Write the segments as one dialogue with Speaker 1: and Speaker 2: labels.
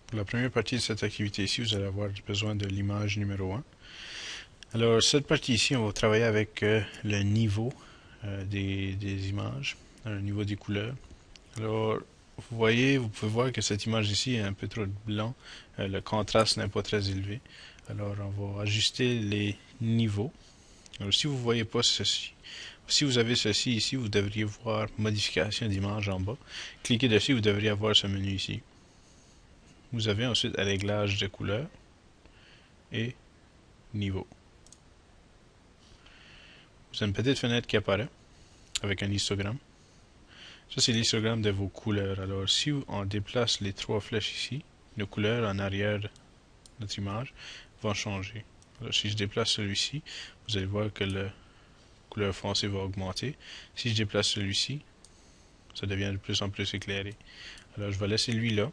Speaker 1: Pour la première partie de cette activité ici, vous allez avoir besoin de l'image numéro 1. Alors, cette partie ici, on va travailler avec le niveau des images, le niveau des couleurs. Alors, vous pouvez voir que cette image ici est un peu trop blanc. Le contraste n'est pas très élevé. Alors, on va ajuster les niveaux. Alors, si vous ne voyez pas ceci, si vous avez ceci ici, vous devriez voir modification d'image en bas. Cliquez dessus, vous devriez avoir ce menu ici. Vous avez ensuite réglage de couleur et niveau. Vous avez une petite fenêtre qui apparaît avec un histogramme. Ça, c'est l'histogramme de vos couleurs. Alors, si on déplace les trois flèches ici, nos couleurs en arrière de notre image vont changer. Alors, si je déplace celui-ci, vous allez voir que la couleur foncée va augmenter. Si je déplace celui-ci, ça devient de plus en plus éclairé. Alors, je vais laisser lui là.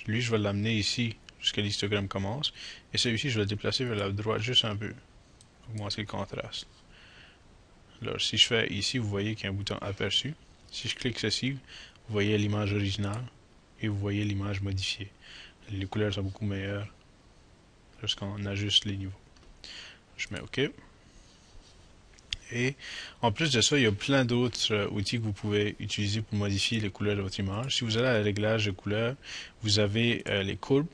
Speaker 1: Lui, je vais l'amener ici jusqu'à l'histogramme commence. Et celui-ci, je vais le déplacer vers la droite juste un peu. Augmenter le contraste. Alors, si je fais ici, vous voyez qu'il y a un bouton aperçu. Si je clique ceci, vous voyez l'image originale et vous voyez l'image modifiée. Les couleurs sont beaucoup meilleures lorsqu'on ajuste les niveaux. Je mets OK. Et en plus de ça, il y a plein d'autres outils que vous pouvez utiliser pour modifier les couleurs de votre image. Si vous allez à la réglage de couleurs, vous avez les courbes.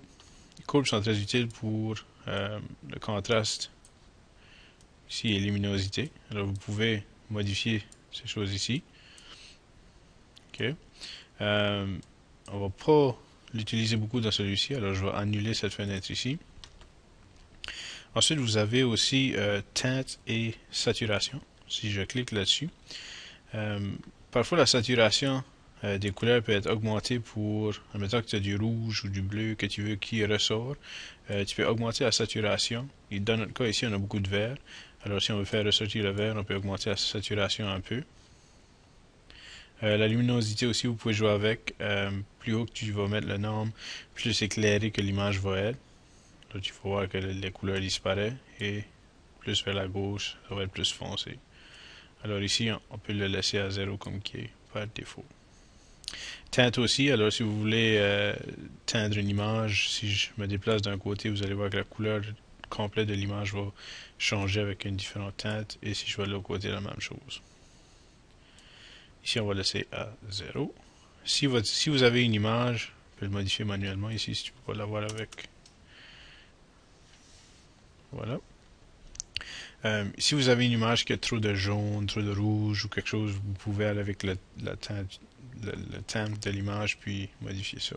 Speaker 1: Les courbes sont très utiles pour le contraste ici et luminosité. Alors vous pouvez modifier ces choses ici. OK. On va pas l'utiliser beaucoup dans celui-ci, alors je vais annuler cette fenêtre ici. Ensuite, vous avez aussi teinte et saturation. Si je clique là-dessus, parfois la saturation des couleurs peut être augmentée pour, admettons que tu as du rouge ou du bleu que tu veux qui ressort. Tu peux augmenter la saturation. Et dans notre cas ici, on a beaucoup de vert. Alors si on veut faire ressortir le vert, on peut augmenter la saturation un peu. La luminosité aussi, vous pouvez jouer avec. Plus haut que tu vas mettre la norme, plus éclairé que l'image va être. Là, tu vas voir que les couleurs disparaissent et plus vers la gauche, ça va être plus foncé. Alors ici, on peut le laisser à 0 comme qui est par défaut. Teinte aussi, alors si vous voulez teindre une image, si je me déplace d'un côté, vous allez voir que la couleur complète de l'image va changer avec une différente teinte. Et si je vais de l'autre côté, la même chose. Ici, on va laisser à 0. Si vous avez une image, vous pouvez le modifier manuellement ici, si tu peux pas l'avoir avec. Voilà. Si vous avez une image qui a trop de jaune, trop de rouge ou quelque chose, vous pouvez aller avec le teinte de l'image puis modifier ça.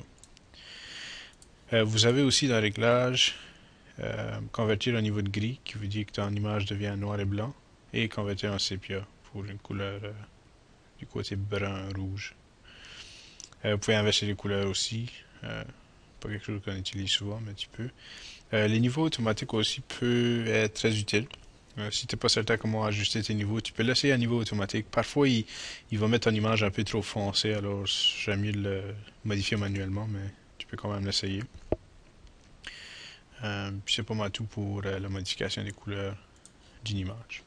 Speaker 1: Vous avez aussi dans le réglage convertir au niveau de gris, qui veut dire que ton image devient noir et blanc, et convertir en sépia pour une couleur du côté brun-rouge. Vous pouvez inverser les couleurs aussi. Pas quelque chose qu'on utilise souvent, mais tu peux. Les niveaux automatiques aussi peuvent être très utiles. Si tu n'es pas certain comment ajuster tes niveaux, tu peux laisser à niveau automatique. Parfois, il va mettre ton image un peu trop foncée, alors j'aime mieux le modifier manuellement, mais tu peux quand même l'essayer. C'est pas mal tout pour la modification des couleurs d'une image.